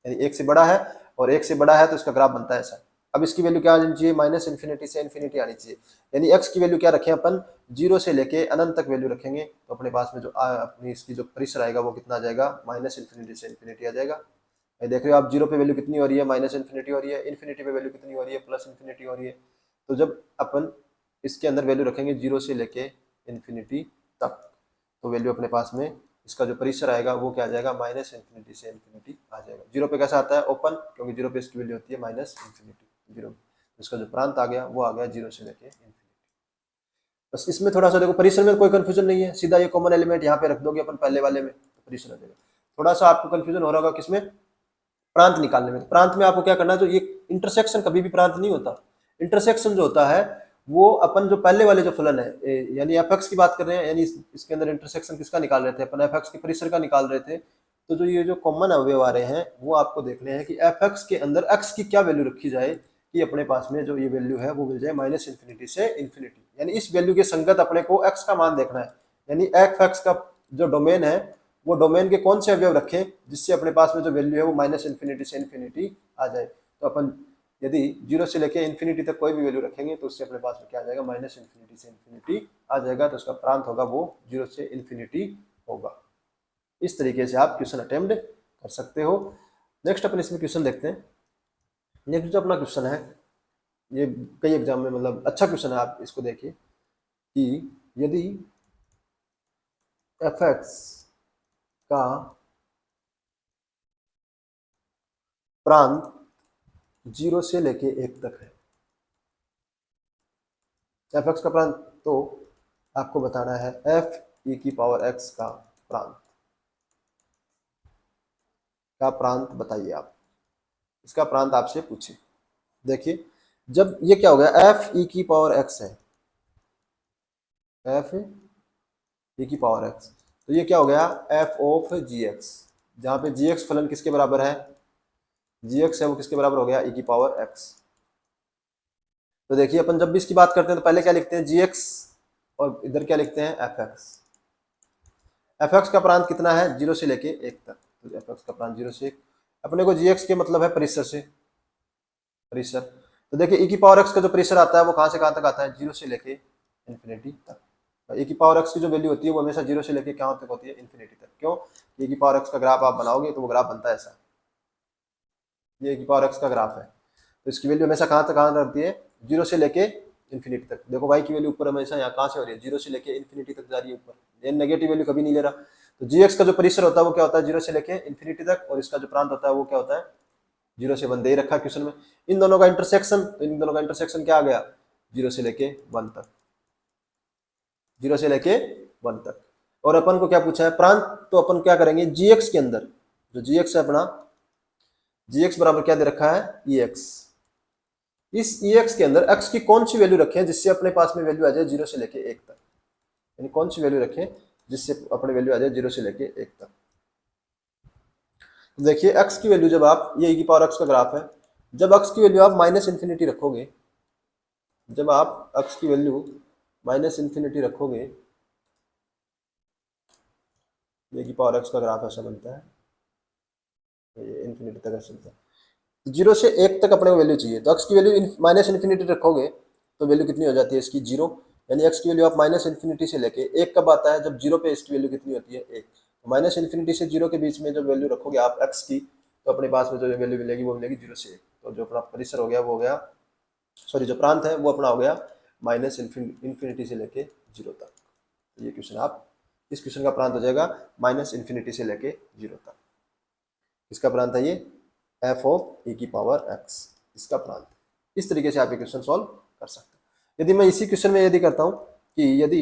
यानी एक से बड़ा है, और एक से बड़ा है तो इसका ग्राफ बनता है ऐसा। अब इसकी वैल्यू क्या आनी चाहिए, माइनस इन्फिनिटी से इन्फिनिटी आनी चाहिए, यानी x की वैल्यू क्या रखें अपन, 0 से लेके अनंत तक वैल्यू रखेंगे, तो अपने पास में जो अपनी इसकी जो परिसर आएगा वो कितना आ जाएगा, माइनस इन्फिनिटी से इन्फिनिटी आ जाएगा। ये देख रहे हो आप, 0 पे वैल्यू कितनी हो रही है, माइनस इन्फिनिटी हो रही है, इन्फिनिटी पे वैल्यू कितनी हो रही है, प्लस इन्फिनिटी हो रही है। तो जब अपन इसके अंदर वैल्यू रखेंगे 0 से लेके इन्फिनिटी तक, तो वैल्यू अपने पास में इसका जो परिसर आएगा वो क्या आ जाएगा, माइनस इन्फिनिटी से इन्फिनिटी आ जाएगा। 0 पे कैसा आता है, ओपन, क्योंकि 0 पे इसकी वैल्यू होती है माइनस इन्फिनिटी 0। इसका जो प्रांत आ गया वो आ गया 0 से लेके इन्फिनिटी। बस इसमें थोड़ा सा देखो, परिसर में कोई कंफ्यूजन नहीं है, सीधा ये कॉमन एलिमेंट यहाँ पे रख दोगे अपन पहले वाले में तो परिसर आ जाएगा। थोड़ा सा आपको कंफ्यूजन हो रहा होगा किसमें, प्रांत निकालने में। प्रांत में आपको क्या करना है, जो ये इंटरसेक्शन कभी भी प्रांत नहीं होता। इंटरसेक्शन जो होता है वो अपन जो पहले वाले जो फलन है, यानी एफ की बात कर रहे हैं, यानी इसके अंदर इंटरसेक्शन किसका निकाल रहे थे अपन, एफ के परिसर का निकाल रहे थे। तो जो ये जो कॉमन अवयव आ रहे हैं वो आपको देखने हैं कि एफ के अंदर एक्स की क्या वैल्यू रखी जाए कि अपने पास में जो ये वैल्यू है वो मिल जाए माइनस इन्फिनिटी से इन्फिनिटी, यानी इस वैल्यू के संगत अपने को एक्स का मान देखना है। यानी एफ का जो डोमेन है वो डोमेन के कौन से अवयव रखें जिससे अपने पास में जो वैल्यू है वो माइनस इन्फिनिटी से इन्फिनिटी आ जाए। तो अपन यदि 0 से लेके इन्फिनिटी तक कोई भी वैल्यू रखेंगे तो उससे अपने पास में क्या आ जाएगा, माइनस इन्फिनिटी से इन्फिनिटी आ जाएगा। तो उसका प्रांत होगा वो 0 से इन्फिनिटी होगा। इस तरीके से आप क्वेश्चन अटेम्प्ट कर सकते हो। नेक्स्ट अपन इसमें क्वेश्चन देखते हैं। नेक्स्ट जो अपना क्वेश्चन है, ये कई एग्जाम में मतलब अच्छा क्वेश्चन है, आप इसको देखिए कि यदि एफ का प्रांत 0 से लेके 1 तक है, एफ का प्रांत, तो आपको बताना है एफ ई की पावर एक्स का प्रांत बताइए आप। इसका प्रांत आपसे पूछे। देखिए जब ये क्या हो गया, एफ ई की पावर एक्स है, एफ ई की पावर एक्स, तो ये क्या हो गया, एफ ऑफ जी एक्स, जहां पे जी एक्स फलन किसके बराबर है, जी एक्स है वो किसके बराबर हो गया, ई की पावर एक्स। तो देखिए अपन जब भी इसकी बात करते हैं तो पहले क्या लिखते हैं, जी एक्स, और इधर क्या लिखते हैं, एफ एक्स। एफ एक्स का प्रांत कितना है, 0 से लेके 1 तक, तो एफ एक्स का प्रांत 0 से 1। अपने को जी एक्स के मतलब है परिसर से, परिसर। तो देखिए ई की पावर एक्स का जो परिसर आता है वो कहाँ से कहाँ तक आता है, 0 से लेके इन्फिनिटी तक। ई की पावर एक्स की जो वैल्यू होती है वो हमेशा 0 से लेके कहाँ तक होती है, इन्फिनिटी तक। क्यों, ई की पावर एक्स का ग्राफ आप बनाओगे तो वो ग्राफ बनता है ऐसा, ये ई की पावर एक्स का ग्राफ है। तो इसकी वैल्यू हमेशा कहाँ तक कहाँ रहती है, 0 से लेके इन्फिनिटी तक। देखो वाई की वैल्यू ऊपर हमेशा यहाँ कहाँ से हो रही है, 0 से लेके इन्फिनिटी तक जा रही है ऊपर, ये नेगेटिव वैल्यू कभी नहीं ले रहा। तो जी एक्स का जो परिसर होता है वो क्या होता है, 0 से लेके इन्फिनिटी तक, और इसका जो प्रांत होता है वो क्या होता है, 0 से 1 दे ही रखा क्वेश्चन में। इन दोनों का इंटरसेक्शन, तो इन दोनों का इंटरसेक्शन क्या आ गया, 0 से लेके 1 तक, 0 से लेके 1 तक। और अपन को क्या पूछा है, प्रांत, तो अपन क्या करेंगे, जी एक्स के अंदर, जो जी एक्स है अपना, जी एक्स बराबर क्या दे रखा है, ई एक्स। इस ई एक्स के अंदर एक्स की कौन सी वैल्यू रखें जिससे अपने पास में वैल्यू आ जाए 0 से लेके 1 तक, यानी कौन सी वैल्यू रखें जिससे अपने वैल्यू आ जाए 0 से लेके 1 तक। तो देखिए एक्स की वैल्यू जब आप, ये e की पावर एक्स का ग्राफ है, जब एक्स की वैल्यू आप माइनस इन्फिनिटी रखोगे, जब आप एक्स की वैल्यू माइनस इन्फिनिटी रखोगे, ये की पावर एक्स का ग्राफ ऐसा बनता है, ये इन्फिनिटी तक ऐसा चलता है, 0 से 1 तक अपने को वैल्यू चाहिए, तो एक्स की वैल्यू माइनस इन्फिनिटी रखोगे तो वैल्यू कितनी हो जाती है इसकी, 0। यानी एक्स की वैल्यू आप माइनस इन्फिनिटी से लेके 1 कब आता है, जब 0 पे इसकी वैल्यू कितनी होती है, 1। तो माइनस इन्फिनिटी से 0 के बीच में जब वैल्यू रखोगे आप एक्स की, तो अपने पास में जो वैल्यू मिलेगी वो मिलेगी 0 से 1। तो जो अपना परिसर हो गया वो हो गया, सॉरी जो प्रांत है वो अपना हो गया माइनस इन्फिनिटी से लेके 0 तक। तो ये क्वेश्चन आप, इस क्वेश्चन का प्रांत हो जाएगा माइनस इन्फिनिटी से लेके 0 तक। इसका प्रांत है ये एफ ऑफ ए की पावर एक्स, इसका प्रांत। इस तरीके से आप ये क्वेश्चन सॉल्व कर सकते हैं। यदि मैं इसी क्वेश्चन में यदि करता हूं कि यदि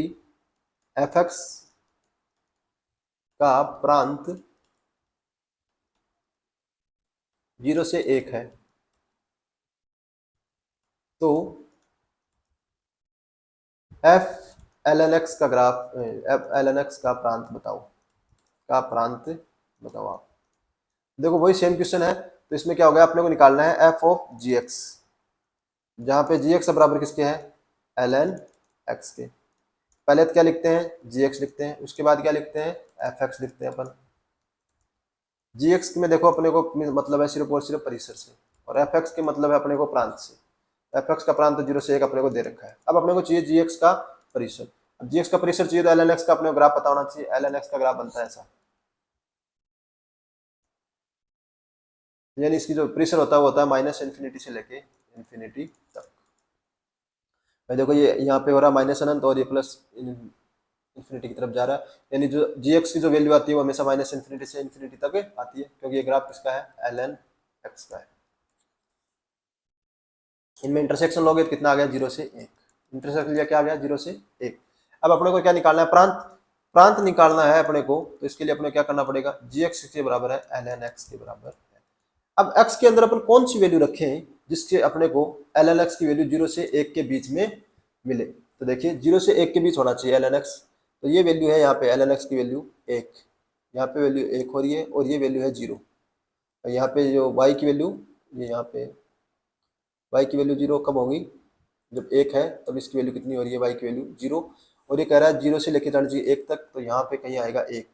एफ एक्स का प्रांत 0 से 1 है, तो एफ एल एन एक्स का graph, F L N X का प्रांत बताओ, का प्रांत बताओ आप। देखो वही सेम क्वेश्चन है, तो इसमें क्या हो गया, अपने को निकालना है एफ ऑफ जी एक्स, जहां पे जी एक्स बराबर किसके है, एल एन एक्स के। पहले तो क्या लिखते हैं, जी एक्स लिखते हैं, उसके बाद क्या लिखते हैं, एफ एक्स लिखते हैं अपन। जी एक्स में देखो अपने को मतलब है सिर्फ और सिर्फ परिसर से, और एफ एक्स के मतलब है अपने को प्रांत से। एफ एक्स का प्रांत 0 से 1 अपने को दे रखा है। अब अपने को चाहिए जी एक्स का परिसर। अब जी एक्स का परिसर चाहिए तो एल एन एक्स का अपने को ग्राफ पता होना चाहिए। एल एन एक्स का ग्राफ बनता है ऐसा, यानी इसकी जो परिसर होता है वो होता है माइनस इन्फिनिटी से लेके इन्फिनिटी तक। मैं देखो ये यहाँ पे हो रहा है माइनस अनंत, और ये प्लस इन्फिनिटी की तरफ जा रहा है, यानी जो जी एक्स की जो वैल्यू आती है वो हमेशा माइनस इन्फिनिटी से इन्फिनिटी तक आती है, क्योंकि ये ग्राफ किसका है, एल एन एक्स का है। इनमें इंटरसेक्शन लोगे तो कितना आ गया, 0 से 1। इंटरसेक्शन लिया क्या आ गया, 0 से 1। अब अपने को क्या निकालना है, प्रांत। प्रांत निकालना है अपने को, तो इसके लिए अपने क्या करना पड़ेगा, जी एक्स के बराबर है एल एन एक्स के बराबर है। अब एक्स के अंदर अपन कौन सी वैल्यू रखें जिससे अपने को एल एन एक्स की वैल्यू 0 से 1 के बीच में मिले। तो देखिए 0 से 1 के बीच होना चाहिए एल एन एक्स, तो ये वैल्यू है यहाँ पे एल एन एक्स की वैल्यू 1, यहाँ पे वैल्यू 1 हो रही है, और ये वैल्यू है 0। और यहाँ पे जो वाई की वैल्यू, ये यहाँ पे वाई की वैल्यू 0 कब होगी, जब 1 है तब इसकी वैल्यू कितनी हो रही है, वाई की वैल्यू 0। और ये कह रहा है 0 से लेके जाना चाहिए 1 तक, तो यहाँ पे कहीं आएगा 1,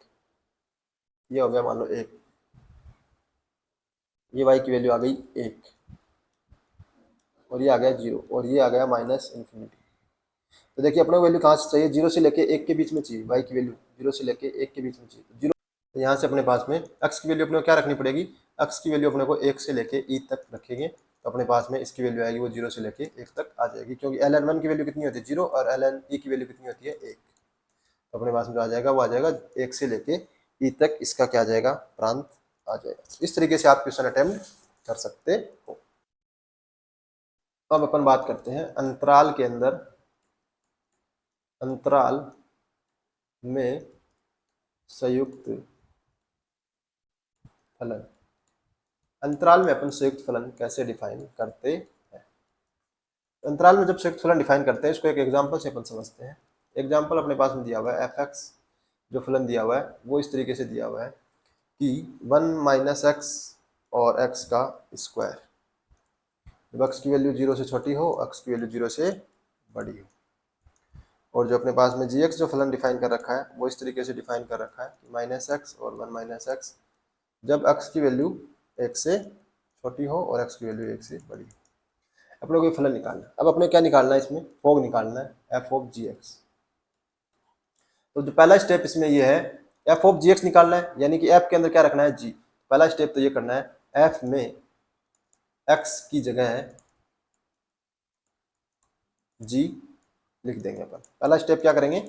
ये हो गया मान लो 1, ये वाई की वैल्यू आ गई 1, और ये आ गया 0, और ये आ गया माइनस इन्फिनिटी। तो देखिए अपने को वैल्यू कहाँ से चाहिए, 0 से लेके 1 के बीच में चाहिए, वाई की वैल्यू 0 से लेके 1 के बीच में चाहिए, तो 0। तो यहाँ से अपने पास में एक्स की वैल्यू अपने को क्या रखनी पड़ेगी, एक्स की वैल्यू अपने को 1 से लेके ई तक रखेंगे, तो अपने पास में इसकी वैल्यू आएगी वो 0 से लेके 1 तक आ जाएगी, क्योंकि एल एन वन की वैल्यू कितनी होती है 0, और एल एन ई की वैल्यू कितनी होती है 1। तो अपने पास में जो आ जाएगा वो आ जाएगा 1 से लेके ई तक, इसका क्या आ जाएगा, प्रांत आ जाएगा। इस तरीके से आप क्वेश्चन अटेम्प्ट कर सकते हो। अब अपन बात करते हैं अंतराल के अंदर, अंतराल में संयुक्त फलन। अंतराल में अपन संयुक्त फलन कैसे डिफाइन करते हैं। अंतराल में जब संयुक्त फलन डिफाइन करते हैं, इसको एक एग्जांपल से अपन समझते हैं। एग्जांपल अपने पास में दिया हुआ है एफ एक्स, जो फलन दिया हुआ है वो इस तरीके से दिया हुआ है कि 1 माइनस एक्स और एक्स का स्क्वायर, जब एक्स की वैल्यू 0 से छोटी हो, एक्स की वैल्यू 0 से बड़ी हो। और जो अपने पास में जी एक्स जो फलन डिफाइन कर रखा है वो इस तरीके से डिफाइन कर रखा है कि माइनस एक्स और 1 माइनस एक्स, जब एक्स की वैल्यू 1 से छोटी हो और एक्स की वैल्यू 1 से बड़ी हो। अपने को फलन निकालना है। अब अपने क्या निकालना है, इसमें फोग निकालना है, एफ ऑफ जी एक्स। तो जो पहला स्टेप इसमें ये है, एफ ऑफ जी एक्स निकालना है, यानी कि एफ के अंदर क्या रखना है, जी। पहला स्टेप तो ये करना है, एफ में एक्स की जगह है जी लिख देंगे अपन। पहला स्टेप क्या करेंगे,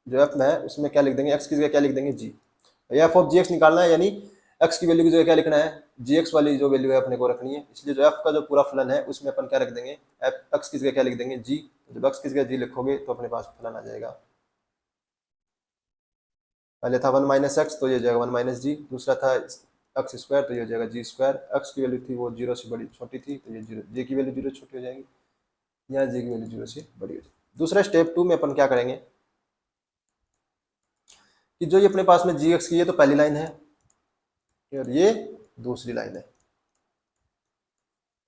जो एफ में है उसमें क्या लिख देंगे, एक्स की जगह क्या लिख देंगे, जी। एफ ऑफ जी एक्स निकालना है, यानी एक्स की वैल्यू की जगह क्या लिखना है, जी एक्स वाली जो वैल्यू है अपने को रखनी है। इसलिए जो एफ का जो पूरा फलन है उसमें अपन क्या रख देंगे, एफ एक्स की जगह क्या लिख देंगे, जी। तो जब एक्स की जगह जी लिखोगे तो अपने पास फलन आ जाएगा। पहले था वन माइनस एक्स, तो ये हो जाएगा वन माइनस जी। दूसरा था एक्स स्क्वायर, तो ये हो जाएगा जी स्क्वायर। एक्स की वैल्यू थी वो जीरो से बड़ी छोटी थी, तो ये जीरो, जे की वैल्यू जीरो छोटी हो जाएगी, यहाँ जे की वैल्यू जीरो से बड़ी हो जाएगी। दूसरा स्टेप 2 में अपन क्या करेंगे कि जो ये अपने पास में जी एक्स की, ये तो पहली लाइन है और ये दूसरी लाइन है।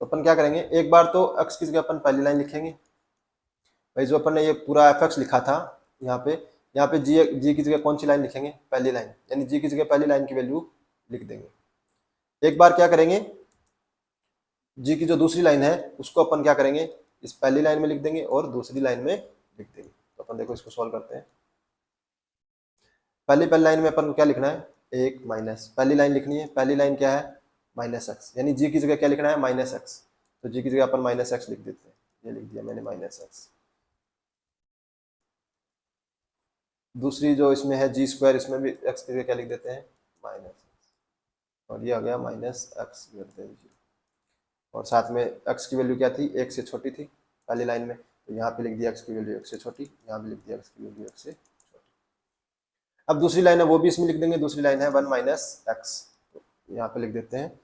तो अपन क्या करेंगे, एक बार तो एक्स की जगह अपन पहली लाइन लिखेंगे। भाई जो अपन ने ये पूरा एफ एक्स लिखा था यहाँ पे जी की जगह कौन सी लाइन लिखेंगे, पहली लाइन, यानी जी की जगह पहली लाइन की वैल्यू लिख देंगे। एक बार क्या करेंगे, जी की जो दूसरी लाइन है उसको अपन क्या करेंगे, इस पहली लाइन में लिख देंगे और दूसरी लाइन में लिख देंगे। तो अपन देखो इसको सॉल्व करते हैं। पहली लाइन में अपन को क्या लिखना है, एक माइनस, पहली लाइन लिखनी है। पहली लाइन क्या है, माइनस एक्स, यानी जी की जगह क्या लिखना है, माइनस एक्स। तो जी की जगह अपन माइनस एक्स लिख देते हैं, ये लिख दिया मैंने माइनस एक्स। दूसरी जो इसमें है जी स्क्वायर, इसमें भी एक्स की जगह क्या लिख देते हैं, माइनस, और ये आ गया माइनस एक्स करते हैं जी। और साथ में एक्स की वैल्यू क्या थी, एक से छोटी थी पहली लाइन में, तो यहाँ पे लिख दिया एक्स की वैल्यू एक से छोटी, यहाँ पे लिख दिया एक्स की वैल्यू एक से छोटी। अब दूसरी लाइन है वो भी इसमें लिख देंगे। दूसरी लाइन है वन माइनस एक्स, तो यहाँ पे लिख देते हैं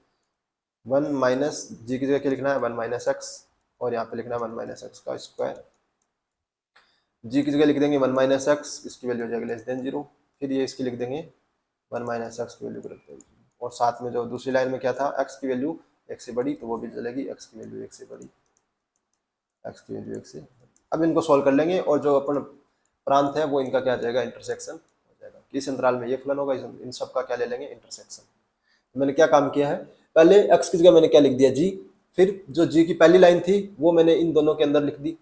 वन माइनस, जी की जगह क्या लिखना है, वन माइनस एक्स, और यहाँ पे लिखना है वन माइनस एक्स का स्क्वायर। जी की जगह लिख देंगे वन माइनस एक्स, इसकी वैल्यू हो जाएगी लेस देन जीरो। फिर ये इसकी लिख देंगे वन माइनस एक्स की वैल्यू को रख देंगे, और साथ में जो दूसरी लाइन में क्या था, एक्स की वैल्यू एक से बड़ी, तो वो भी चलेगी, एक्स की वैल्यू एक से बड़ी, एक्स की वैल्यू एक से। अब इनको सॉल्व कर लेंगे, और जो अपन प्रांत है वो इनका क्या आ जाएगा, इंटरसेक्शन हो जाएगा। किस अंतराल में ये फलन होगा, इन सब का क्या ले लेंगे, इंटरसेक्शन। तो मैंने क्या काम किया है, पहले एक्स की जगह मैंने क्या लिख दिया, जी। फिर जो जी की पहली लाइन थी वो मैंने इन दोनों के अंदर लिख दी,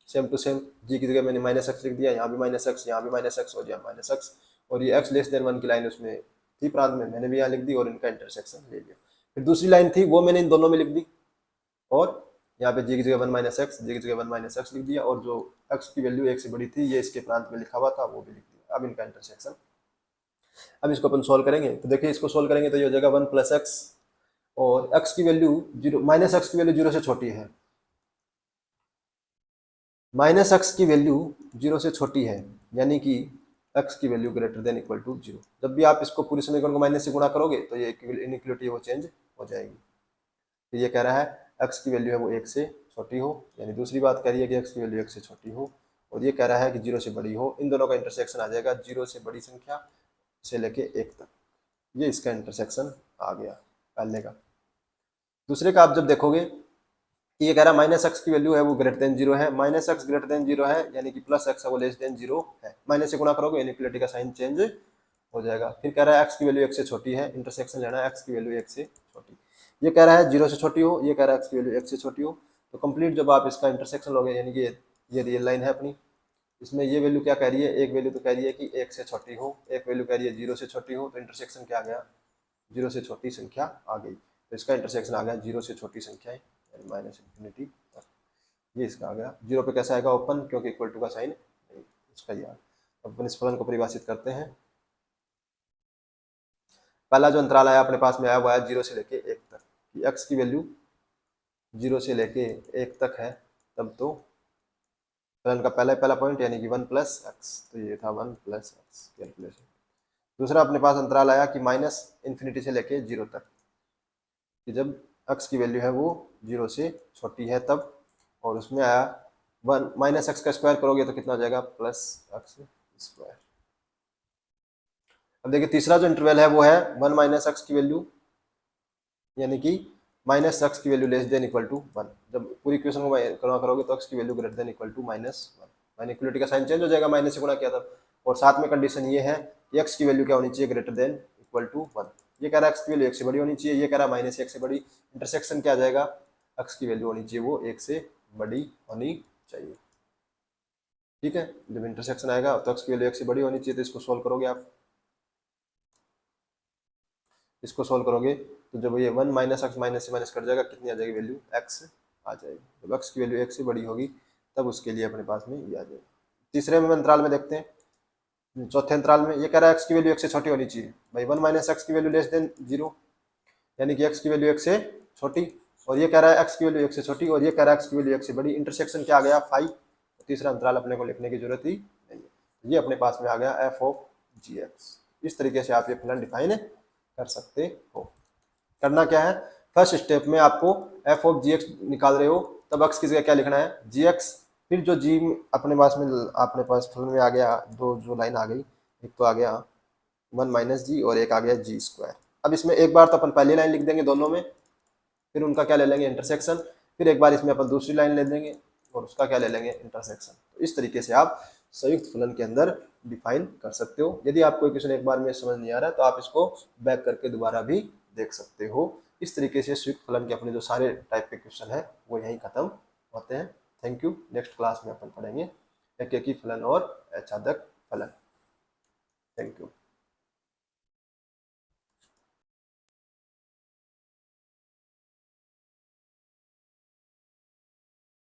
सेम टू सेम। जी की जगह मैंने माइनस एक्स लिख दिया, यहाँ भी माइनस एक्स, यहाँ भी माइनस एक्स, और यहाँ माइनस एक्स। और ये एक्स लेस देन वन की लाइन उसमें थी प्रांत में, मैंने भी यहाँ लिख दी, और इनका इंटरसेक्शन ले लिया। फिर दूसरी लाइन थी वो मैंने इन दोनों में लिख दी, और यहाँ पे जी की जगह वन माइनस एक्स, जी की जगह वन माइनस एक्स लिख दिया, और जो एक्स की वैल्यू एक से बड़ी थी ये इसके प्रांत में लिखा हुआ था वो भी लिख दिया। अब इनका इंटरसेक्शन, अब इसको अपन सोल्व करेंगे। तो देखिए इसको सोल्व करेंगे तो ये हो जाएगा वन प्लस एक्स, और एक्स की वैल्यू जीरो, माइनस एक्स की वैल्यू जीरो से छोटी है, माइनस एक्स की वैल्यू जीरो से छोटी है, यानी कि एक्स की value greater than equal to zero. जब भी आप इसको पूरी समीकरण को माइनस से गुणा करोगे तो ये इनइक्वलिटी वो चेंज हो जाएगी। तो ये कह रहा है एक्स की वैल्यू है वो एक से छोटी हो, यानी दूसरी बात कह रही है कि एक्स की वैल्यू एक से छोटी हो, और ये कह रहा है कि जीरो से बड़ी हो। इन दोनों का इंटरसेक्शन आ जाएगा जीरो से बड़ी संख्या से लेके एक तक, ये इसका इंटरसेक्शन आ गया पहले का। दूसरे का आप जब देखोगे, ये कह रहा है माइनस एक्स की वैल्यू है वो ग्रेटर देन जीरो है, minus x greater than zero है, यानी कि प्लस एक्स है वो लेस देन जीरो है। माइनस से गुणा करोगे इनइक्वलिटी का साइन चेंज हो जाएगा। फिर कह रहा है एक्स की वैल्यू एक से छोटी है, इंटरसेक्शन लेना है एक्स की वैल्यू एक से छोटी। ये कह रहा है जीरो से छोटी हो, ये कह रहा है एक्स की वैल्यू एक से छोटी हो। तो कंप्लीट जब आप इसका इंटरसेक्शन लोगे, यानी कि ये रियल लाइन है अपनी, इसमें ये वैल्यू क्या कह रही है, एक वैल्यू तो कह रही है कि एक से छोटी हो, एक वैल्यू कह रही है जीरो से छोटी हो, तो इंटरसेक्शन क्या आ गया, जीरो से छोटी संख्या आ गई। तो इसका इंटरसेक्शन आ गया जीरो से छोटी संख्या यानी माइनस इन्फिनिटी, ये इसका आ गया। जीरो पे कैसा आएगा, ओपन, क्योंकि इक्वल टू का साइन नहीं, इसका याद। अब अपन इस फलन को परिभाषित करते हैं। पहला जो अंतराल आया अपने पास में आया वो आया जीरो से लेके एक तक, कि एक्स की वैल्यू जीरो से लेके एक तक है, तब तो फलन का पहला पॉइंट यानी कि वन प्लस एक्स, तो ये था वन प्लस एक्स कैलकुलेशन। दूसरा अपने पास अंतराल आया कि माइनस इन्फिनिटी से लेके जीरो तक, कि जब एक्स की वैल्यू है वो जीरो से छोटी है तब, और उसमें आया वन माइनस एक्स का स्क्वायर करोगे तो कितना हो जाएगा, प्लस एक्स स्क्वायर। अब देखिए तीसरा जो इंटरवल है वो है वन माइनस एक्स की वैल्यू, यानी कि माइनस एक्स की value less than equal to one. जब पूरी इक्वेशन को करना करोगे तो एक्स की value greater than equal to minus one, minus equality का साइन चेंज हो जाएगा, माइनस से गुणा किया था। और साथ में कंडीशन ये है कि एक्स की वैल्यू क्या होनी चाहिए, greater than equal to one. ये कह रहा है एक्स की वैल्यू एक से बड़ी होनी चाहिए, ये कह रहा है माइनस एक से बड़ी। इंटरसेक्शन क्या आ जाएगा, एक्स की वैल्यू होनी चाहिए वो एक से बड़ी होनी चाहिए। ठीक है, जब इंटरसेक्शन आएगा तो एक्स की वैल्यू एक से बड़ी होनी चाहिए, तो इसको सोल्व करोगे आप, इसको सोल्व करोगे तो जब ये वन माइनस एक्स माइनस से माइनस कट जाएगा, कितनी आ जाएगी वैल्यू, एक्स आ जाएगी। जब एक्स की वैल्यू एक से बड़ी होगी तब उसके लिए अपने पास में ये आ जाएगी। तीसरे में अंतराल में देखते हैं, चौथे अंतराल में ये कह रहा है x की वैल्यू 1 से छोटी होनी चाहिए भाई, 1 माइनस एक्स की वैल्यू लेस देन 0, यानी कि x की वैल्यू 1 से छोटी, और ये कह रहा है x की वैल्यू 1 से छोटी, और ये कह रहा है x की वैल्यू 1 से बड़ी। इंटरसेक्शन क्या आ गया 5, तो तीसरा अंतराल अपने को लिखने की जरूरत ही नहीं है। ये अपने पास में आ गया f ऑफ gx। इस तरीके से आप ये फलन डिफाइन कर सकते हो। करना क्या है, फर्स्ट स्टेप में आपको f ऑफ gx निकाल रहे हो, तब x की जगह क्या लिखना है gx, फिर जो g अपने पास फलन में आ गया, दो जो लाइन आ गई, एक तो आ गया 1 माइनस जी और एक आ गया जी स्क्वायर। अब इसमें एक बार तो अपन पहली लाइन लिख देंगे दोनों में, फिर उनका क्या ले लेंगे इंटरसेक्शन, फिर एक बार इसमें अपन दूसरी लाइन ले देंगे और उसका क्या ले लेंगे इंटरसेक्शन। तो इस तरीके से आप संयुक्त फलन के अंदर डिफाइन कर सकते हो। यदि आपको क्वेश्चन एक बार में समझ नहीं आ रहा तो आप इसको बैक करके दोबारा भी देख सकते हो। इस तरीके से संयुक्त फलन के अपने जो सारे टाइप के क्वेश्चन है वो यहीं खत्म होते हैं। Thank you. नेक्स्ट क्लास में अपन पढ़ेंगे एकेकी फलन और अचादक फलन। Thank you.